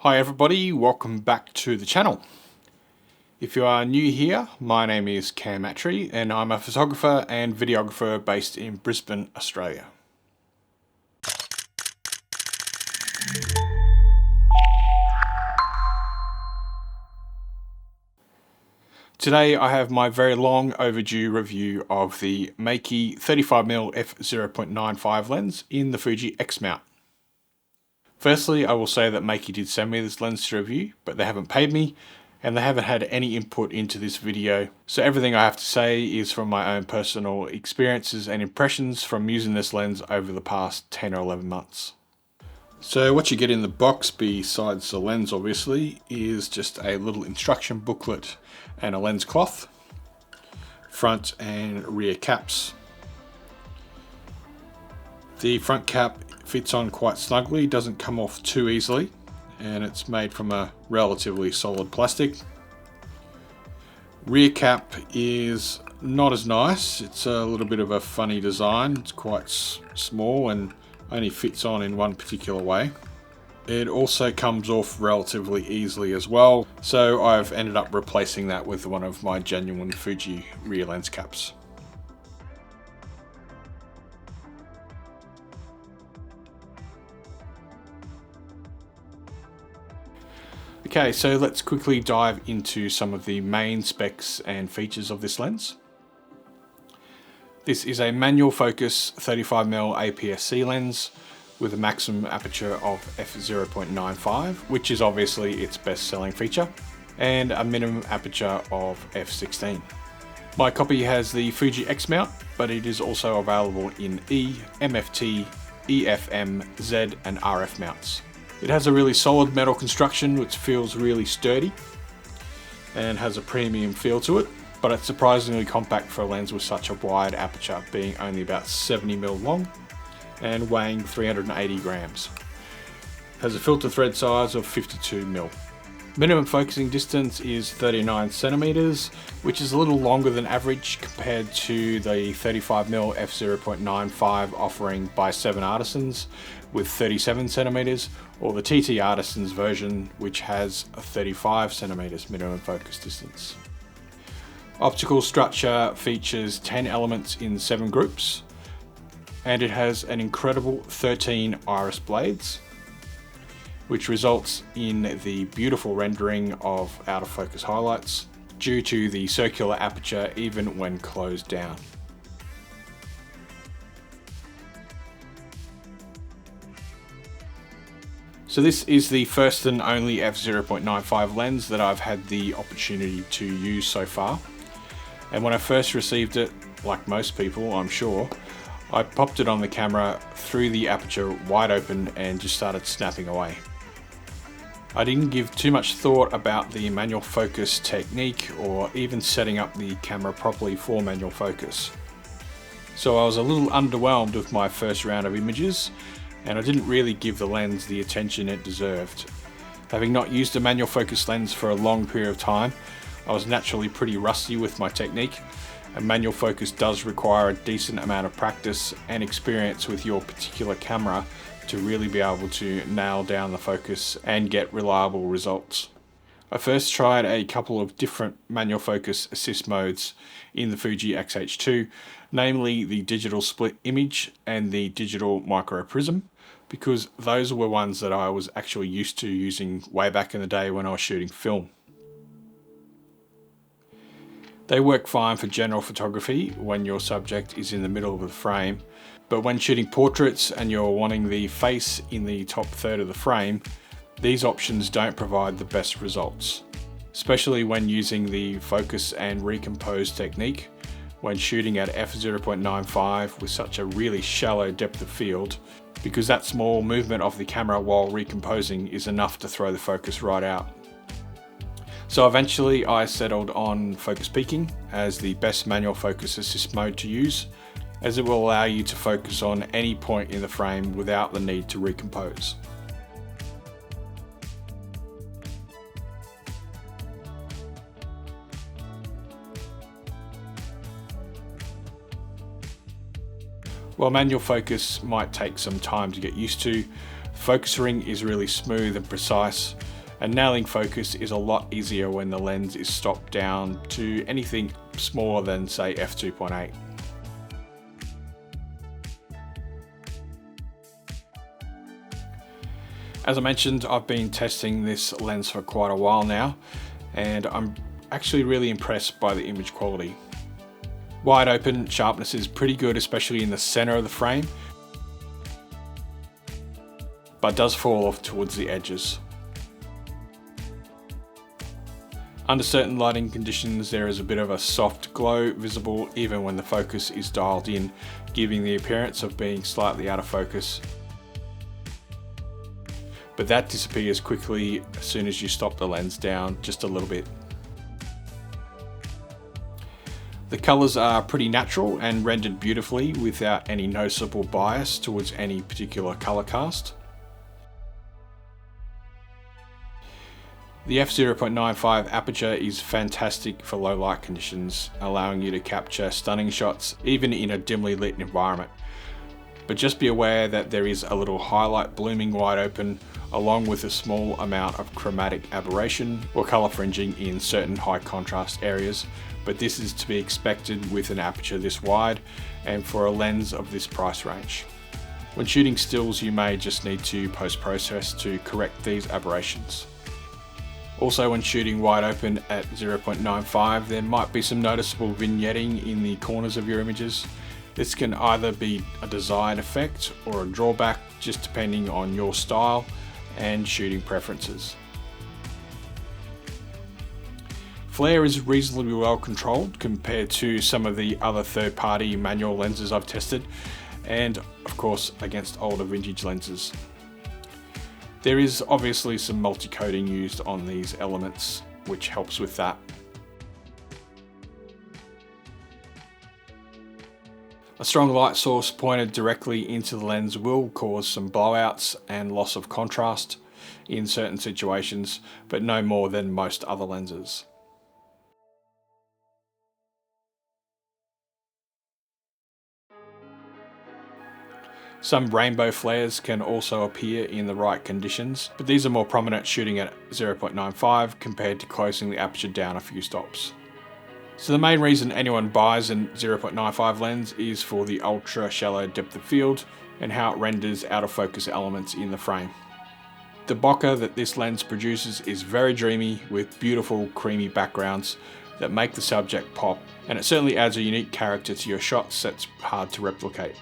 Hi everybody, welcome back to the channel. If you are new here, my name is Cam Attree and I'm a photographer and videographer based in Brisbane, Australia. Today I have my very long overdue review of the Meike 35mm f0.95 lens in the Fuji X Mount. Firstly, I will say that Meike did send me this lens to review, but they haven't paid me and they haven't had any input into this video. So everything I have to say is from my own personal experiences and impressions from using this lens over the past 10 or 11 months. So what you get in the box, besides the lens obviously, is just a little instruction booklet and a lens cloth, front and rear caps. The front cap fits on quite snugly, doesn't come off too easily, and it's made from a relatively solid plastic. Rear cap is not as nice, it's a little bit of a funny design, it's quite small and only fits on in one particular way. It also comes off relatively easily as well, so I've ended up replacing that with one of my genuine Fuji rear lens caps. Okay, so let's quickly dive into some of the main specs and features of this lens. This is a manual focus 35mm APS-C lens with a maximum aperture of f0.95, which is obviously its best selling feature, and a minimum aperture of f16. My copy has the Fuji X Mount, but it is also available in E, MFT, EFM, Z and RF mounts. It has a really solid metal construction which feels really sturdy and has a premium feel to it, but it's surprisingly compact for a lens with such a wide aperture, being only about 70mm long and weighing 380 grams. It has a filter thread size of 52mm. Minimum focusing distance is 39 centimeters, which is a little longer than average compared to the 35mm f0.95 offering by 7 Artisans with 37 centimeters, or the TT Artisans version which has a 35 centimeters minimum focus distance. Optical structure features 10 elements in 7 groups, and it has an incredible 13 iris blades, which results in the beautiful rendering of out of focus highlights due to the circular aperture even when closed down. So this is the first and only f0.95 lens that I've had the opportunity to use so far. And when I first received it, like most people I'm sure, I popped it on the camera, threw the aperture wide open and just started snapping away. I didn't give too much thought about the manual focus technique or even setting up the camera properly for manual focus. So I was a little underwhelmed with my first round of images, and I didn't really give the lens the attention it deserved. Having not used a manual focus lens for a long period of time, I was naturally pretty rusty with my technique, and manual focus does require a decent amount of practice and experience with your particular camera to really be able to nail down the focus and get reliable results. I first tried a couple of different manual focus assist modes in the Fuji X-H2, namely the digital split image and the digital micro prism, because those were ones that I was actually used to using way back in the day when I was shooting film. They work fine for general photography when your subject is in the middle of the frame, but when shooting portraits and you're wanting the face in the top third of the frame, these options don't provide the best results, especially when using the focus and recompose technique when shooting at f0.95 with such a really shallow depth of field, because that small movement of the camera while recomposing is enough to throw the focus right out. So eventually I settled on focus peaking as the best manual focus assist mode to use, as it will allow you to focus on any point in the frame without the need to recompose. While manual focus might take some time to get used to, focus ring is really smooth and precise, and nailing focus is a lot easier when the lens is stopped down to anything smaller than, say, f2.8. As I mentioned, I've been testing this lens for quite a while now, and I'm actually really impressed by the image quality. Wide open sharpness is pretty good, especially in the center of the frame, but does fall off towards the edges. Under certain lighting conditions, there is a bit of a soft glow visible even when the focus is dialed in, giving the appearance of being slightly out of focus. But that disappears quickly as soon as you stop the lens down just a little bit. The colors are pretty natural and rendered beautifully without any noticeable bias towards any particular color cast. The f0.95 aperture is fantastic for low light conditions, allowing you to capture stunning shots even in a dimly lit environment. But just be aware that there is a little highlight blooming wide open, along with a small amount of chromatic aberration or color fringing in certain high contrast areas, but this is to be expected with an aperture this wide and for a lens of this price range. When shooting stills, you may just need to post-process to correct these aberrations. Also, when shooting wide open at 0.95, there might be some noticeable vignetting in the corners of your images. This can either be a design effect or a drawback, just depending on your style and shooting preferences. Flare is reasonably well controlled compared to some of the other third-party manual lenses I've tested, and of course against older vintage lenses. There is obviously some multi-coating used on these elements, which helps with that. A strong light source pointed directly into the lens will cause some blowouts and loss of contrast in certain situations, but no more than most other lenses. Some rainbow flares can also appear in the right conditions, but these are more prominent shooting at 0.95 compared to closing the aperture down a few stops. So the main reason anyone buys a 0.95 lens is for the ultra shallow depth of field and how it renders out of focus elements in the frame. The bokeh that this lens produces is very dreamy with beautiful creamy backgrounds that make the subject pop, and it certainly adds a unique character to your shots that's hard to replicate.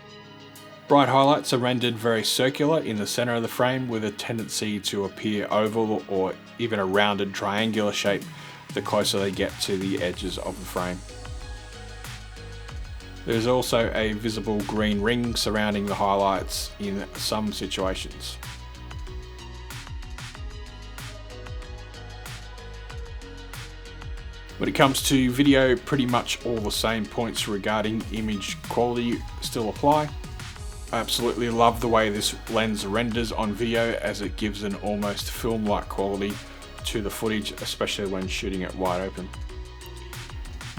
Bright highlights are rendered very circular in the center of the frame with a tendency to appear oval or even a rounded triangular shape the closer they get to the edges of the frame. There's also a visible green ring surrounding the highlights in some situations. When it comes to video, pretty much all the same points regarding image quality still apply. I absolutely love the way this lens renders on video, as it gives an almost film-like quality to the footage, especially when shooting it wide open.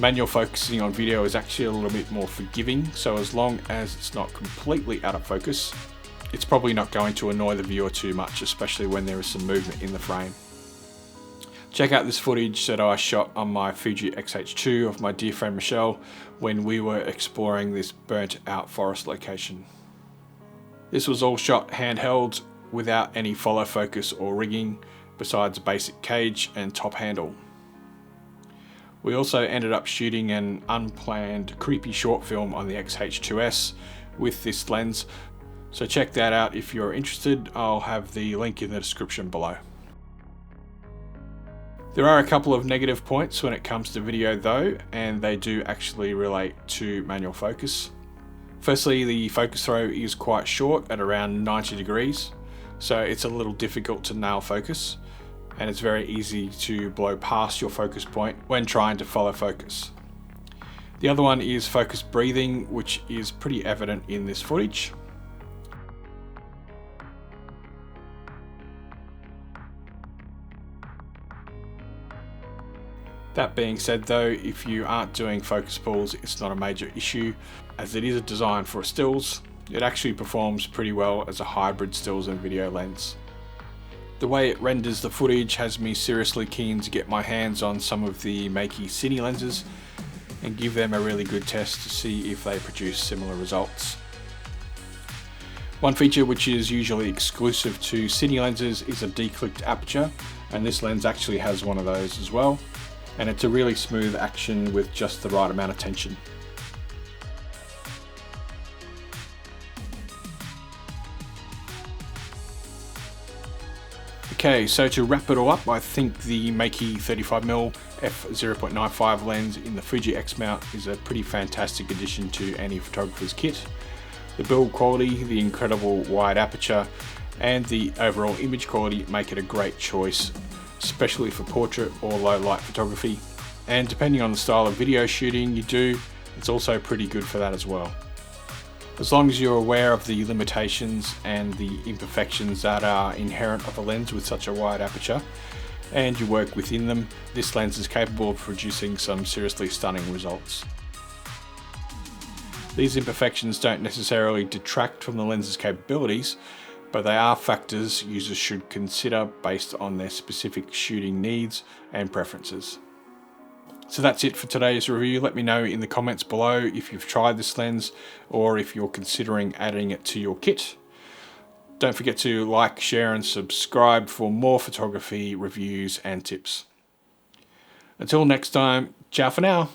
Manual focusing on video is actually a little bit more forgiving, so as long as it's not completely out of focus, it's probably not going to annoy the viewer too much, especially when there is some movement in the frame. Check out this footage that I shot on my Fuji X-H2 of my dear friend Michelle when we were exploring this burnt out forest location. This was all shot handheld without any follow focus or rigging besides a basic cage and top handle. We also ended up shooting an unplanned creepy short film on the X-H2S with this lens, so check that out if you're interested. I'll have the link in the description below. There are a couple of negative points when it comes to video though, and they do actually relate to manual focus. Firstly, the focus throw is quite short at around 90 degrees, so it's a little difficult to nail focus, and it's very easy to blow past your focus point when trying to follow focus. The other one is focus breathing, which is pretty evident in this footage. That being said though, if you aren't doing focus pulls, it's not a major issue, as it is designed for stills. It actually performs pretty well as a hybrid stills and video lens. The way it renders the footage has me seriously keen to get my hands on some of the Meike Cine lenses and give them a really good test to see if they produce similar results. One feature which is usually exclusive to Cine lenses is a declicked aperture, and this lens actually has one of those as well, and it's a really smooth action with just the right amount of tension. Okay, so to wrap it all up, I think the Meike 35mm f0.95 lens in the Fuji X Mount is a pretty fantastic addition to any photographer's kit. The build quality, the incredible wide aperture, and the overall image quality make it a great choice, especially for portrait or low light photography. And depending on the style of video shooting you do, it's also pretty good for that as well. As long as you're aware of the limitations and the imperfections that are inherent of a lens with such a wide aperture, and you work within them, this lens is capable of producing some seriously stunning results. These imperfections don't necessarily detract from the lens's capabilities, but they are factors users should consider based on their specific shooting needs and preferences. So that's it for today's review. Let me know in the comments below if you've tried this lens or if you're considering adding it to your kit. Don't forget to like, share and subscribe for more photography reviews and tips. Until next time, ciao for now.